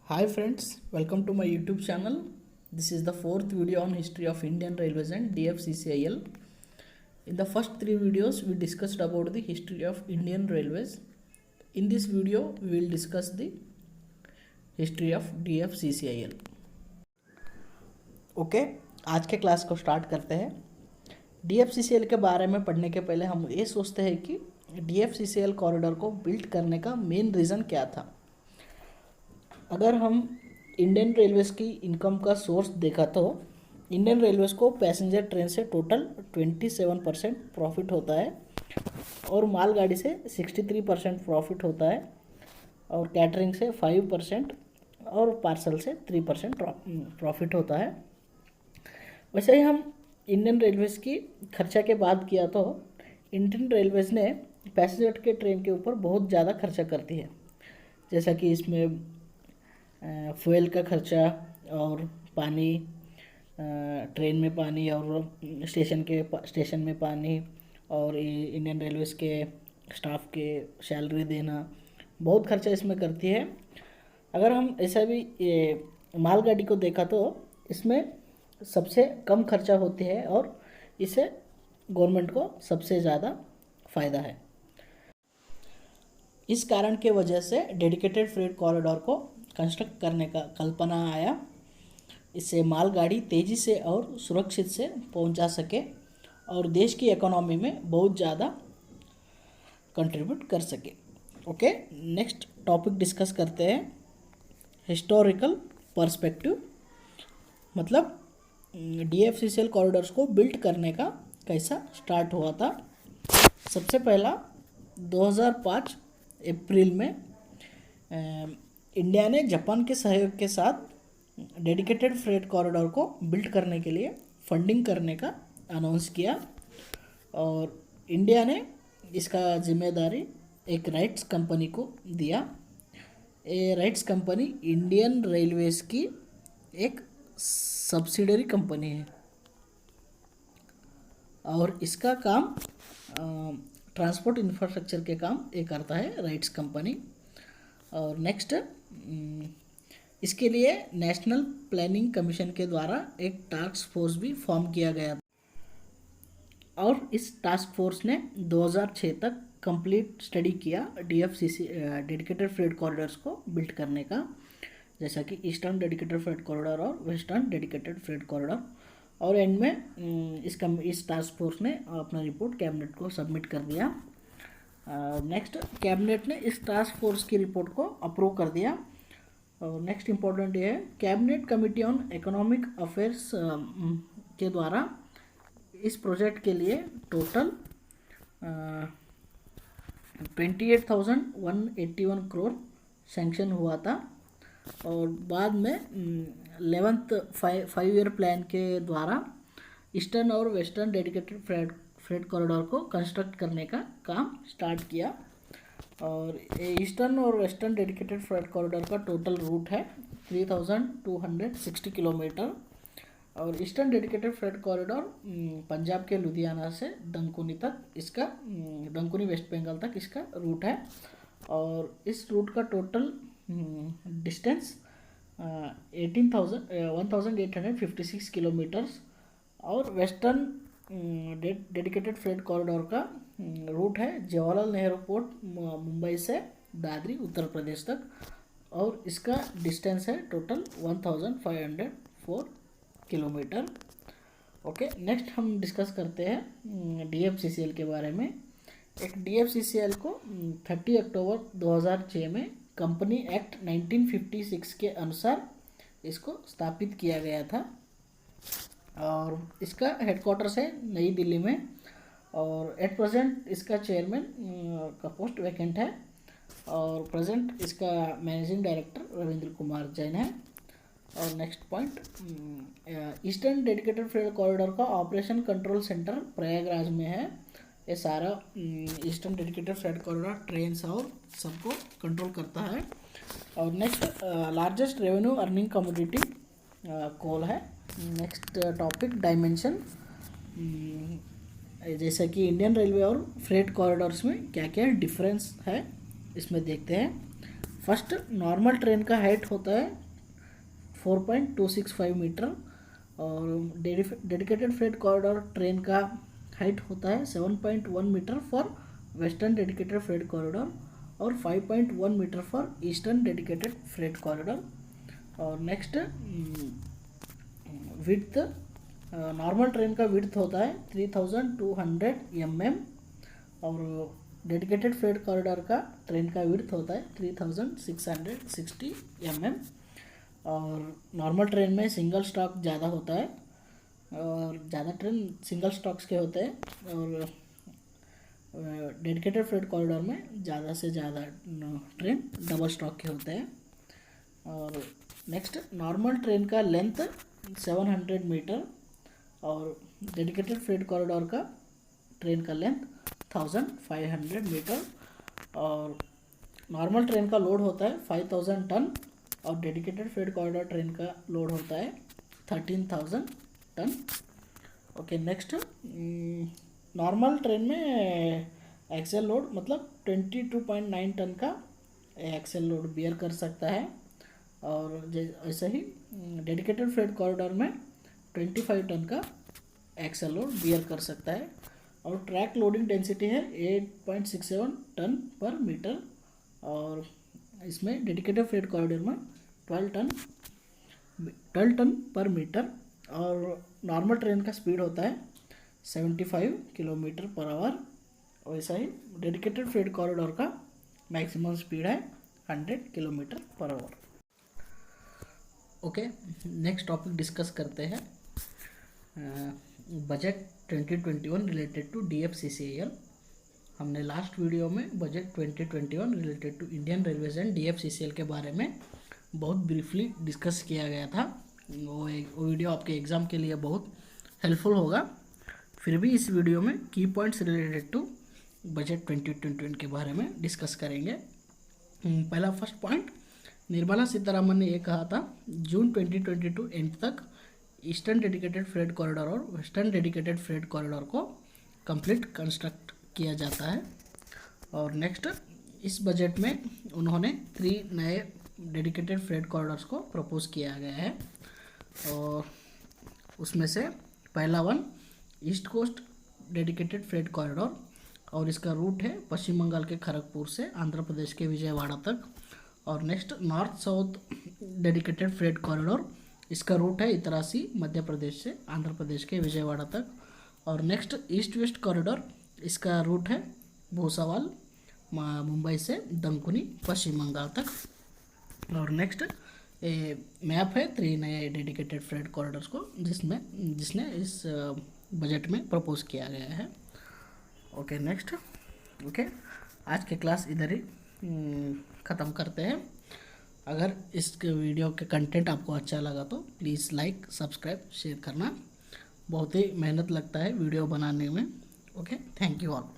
Hi friends, welcome to my YouTube channel. This is the fourth video on history of Indian Railways and DFCCIL. In the first three videos, we discussed about the history of Indian Railways. In this video, we will discuss the history of DFCCIL. Okay, आज के class को start करते हैं। DFCCIL के बारे में पढ़ने के पहले हम ये सोचते हैं कि DFCCIL कॉरिडोर को बिल्ड करने का मेन रीज़न क्या था। अगर हम इंडियन रेलवेज़ की इनकम का सोर्स देखा तो इंडियन रेलवेज़ को पैसेंजर ट्रेन से टोटल 27% प्रॉफिट होता है और मालगाड़ी से 63% प्रॉफिट होता है और कैटरिंग से 5% और पार्सल से 3% प्रॉफिट होता है। वैसे ही हम इंडियन रेलवेज़ की खर्चा के बाद किया तो इंडियन रेलवेज़ ने पैसेंजर के ट्रेन के ऊपर बहुत ज़्यादा खर्चा करती है, जैसा कि इसमें फ्यूल का खर्चा और पानी, ट्रेन में पानी और स्टेशन में पानी और इंडियन रेलवेज़ के स्टाफ के सैलरी देना, बहुत खर्चा इसमें करती है। अगर हम ऐसा भी मालगाड़ी को देखा तो इसमें सबसे कम खर्चा होती है और इससे गवर्नमेंट को सबसे ज़्यादा फ़ायदा है। इस कारण के वजह से डेडिकेटेड फ्रेट कॉरिडोर को कंस्ट्रक्ट करने का कल्पना आया। इससे मालगाड़ी तेज़ी से और सुरक्षित से पहुंच जा सके और देश की इकोनॉमी में बहुत ज़्यादा कंट्रीब्यूट कर सके। ओके, नेक्स्ट टॉपिक डिस्कस करते हैं हिस्टोरिकल पर्सपेक्टिव, मतलब DFCCIL कॉरिडोर्स को बिल्ड करने का कैसा स्टार्ट हुआ था। सबसे पहला 2005 अप्रैल में इंडिया ने जापान के सहयोग के साथ डेडिकेटेड फ्रेट कॉरिडोर को बिल्ड करने के लिए फंडिंग करने का अनाउंस किया और इंडिया ने इसका जिम्मेदारी एक राइट्स कंपनी को दिया। ये राइट्स कंपनी इंडियन रेलवेज़ की एक सब्सिडरी कंपनी है और इसका काम ट्रांसपोर्ट इंफ्रास्ट्रक्चर के काम ये करता है राइट्स कंपनी। और नेक्स्ट, इसके लिए नेशनल प्लानिंग कमीशन के द्वारा एक टास्क फोर्स भी फॉर्म किया गया और इस टास्क फोर्स ने 2006 तक कंप्लीट स्टडी किया DFCC डेडिकेटेड फ्रेट कॉरिडोर्स को बिल्ड करने का, जैसा कि ईस्टर्न डेडिकेटेड फ्रेट कॉरिडोर और वेस्टर्न डेडिकेटेड फ्रेट कॉरिडोर। और एंड में इस टास्क फोर्स ने अपना रिपोर्ट कैबिनेट को सबमिट कर दिया। नेक्स्ट, कैबिनेट ने इस टास्क फोर्स की रिपोर्ट को अप्रूव कर दिया। और नेक्स्ट इम्पोर्टेंट ये है, cabinet committee on economic affairs के द्वारा इस प्रोजेक्ट के लिए टोटल 28,181 करोड़ सैंक्शन हुआ था और बाद में 11th 5 ईयर प्लान के द्वारा ईस्टर्न और वेस्टर्न डेडिकेटेड फ्रेट कॉरिडोर को कंस्ट्रक्ट करने का काम स्टार्ट किया। और ईस्टर्न और वेस्टर्न डेडिकेटेड फ्रेट कॉरिडोर का टोटल रूट है 3,260 किलोमीटर और eastern dedicated freight corridor Punjab के लुधियाना से डंकुनी तक, इसका डंकुनी वेस्ट बंगाल तक इसका रूट है और इस रूट का टोटल डिस्टेंस 1856 किलोमीटर्स और वेस्टर्न डेडिकेटेड फ्रेट कॉरिडोर का रूट है जवाहरलाल नेहरू पोर्ट मुंबई से दादरी उत्तर प्रदेश तक और इसका डिस्टेंस है टोटल 1504 किलोमीटर। ओके, नेक्स्ट हम डिस्कस करते हैं DFCCIL के बारे में। एक DFCCIL को 30 अक्टूबर 2006 में कंपनी एक्ट 1956 के अनुसार इसको स्थापित किया गया था और इसका हेडक्वार्टर्स है नई दिल्ली में और एट प्रेजेंट इसका चेयरमैन का पोस्ट वैकेंट है और प्रेजेंट इसका मैनेजिंग डायरेक्टर रविंद्र कुमार जैन है। और next point, eastern dedicated freight corridor का ऑपरेशन कंट्रोल सेंटर प्रयागराज में है। ये सारा eastern dedicated freight corridor trains और सबको कंट्रोल करता है। और next, largest revenue earning commodity coal है। नेक्स्ट टॉपिक, डायमेंशन, जैसा कि इंडियन रेलवे और फ्रेट कॉरिडोर्स में क्या क्या डिफरेंस है इसमें देखते हैं। फर्स्ट नॉर्मल ट्रेन का हाइट होता है 4.265 मीटर और डेडिकेटेड फ्रेट कॉरिडोर ट्रेन का हाइट होता है 7.1 metre for western dedicated freight corridor और 5.1 metre for eastern dedicated freight corridor. और नेक्स्ट विड्थ, नॉर्मल ट्रेन का विड्थ होता है 3200 mm और डेडिकेटेड फ्रेट कॉरिडोर का ट्रेन का विड्थ होता है 3660 mm। और नॉर्मल ट्रेन में सिंगल स्टॉक ज़्यादा होता है और ज़्यादा ट्रेन सिंगल स्टॉक्स के होते हैं और डेडिकेटेड फ्रेट कॉरिडोर में ज़्यादा से ज़्यादा ट्रेन डबल स्टॉक के होते हैं। और नेक्स्ट नॉर्मल ट्रेन का लेंथ 700 मीटर और डेडिकेटेड फ्रेट कॉरिडोर का ट्रेन का लेंथ 1500 मीटर और नॉर्मल ट्रेन का लोड होता है 5000 टन और डेडिकेटेड फ्रेट कॉरिडोर ट्रेन का लोड होता है 13000 tonne. Okay next, normal train में एक्सेल लोड मतलब 22.9 टन का एक्सेल लोड बियर कर सकता है और ऐसे ही डेडिकेटेड फ्रेट कॉरिडोर में 25 टन का एक्सेल लोड बियर कर सकता है और ट्रैक लोडिंग डेंसिटी है 8.67 टन पर मीटर और इसमें डेडिकेटेड फ्रेट कॉरिडोर में 12 टन पर मीटर और नॉर्मल ट्रेन का स्पीड होता है 75 किलोमीटर पर आवर। वैसा ही डेडिकेटेड फ्रेट कॉरिडोर का मैक्सिमम स्पीड है 100 kilometre per hour. Okay next topic discuss करते हैं बजट 2021 रिलेटेड टू DFCCIL। हमने लास्ट वीडियो में budget 2021 related to Indian railways and DFCCIL के बारे में बहुत ब्रीफली डिस्कस किया गया था। वो वीडियो आपके एग्ज़ाम के लिए बहुत हेल्पफुल होगा। फिर भी इस वीडियो में की पॉइंट्स रिलेटेड टू बजट 2021 के बारे में डिस्कस करेंगे। पहला फर्स्ट पॉइंट, निर्मला सीतारामन ने ये कहा था जून 2022 एंड तक ईस्टर्न डेडिकेटेड फ्रेट कॉरिडोर और वेस्टर्न डेडिकेटेड फ्रेट कॉरिडोर को कंप्लीट कंस्ट्रक्ट किया जाता है। और नेक्स्ट, इस बजट में उन्होंने 3 नए डेडिकेटेड फ्रेट कॉरिडोर्स को प्रपोज किया गया है और उसमें से पहला one east coast dedicated freight corridor और इसका रूट है पश्चिम बंगाल के खड़गपुर से आंध्र प्रदेश के विजयवाड़ा तक। और next north south dedicated freight corridor, इसका रूट है इतरासी मध्य प्रदेश से आंध्र प्रदेश के विजयवाड़ा तक। और नेक्स्ट ईस्ट वेस्ट कॉरिडोर, इसका रूट है भूसावल मुंबई से दंकुनी पश्चिम बंगाल तक। और नेक्स्ट मैप है 3 नए डेडिकेटेड फ्रेट कॉरिडोर्स को जिसने इस बजट में प्रपोज किया गया है। ओके नेक्स्ट, ओके आज की क्लास इधर ही ख़त्म करते हैं। अगर इस वीडियो के कंटेंट आपको अच्छा लगा तो प्लीज़ लाइक सब्सक्राइब शेयर करना। बहुत ही मेहनत लगता है वीडियो बनाने में। Okay thank you all.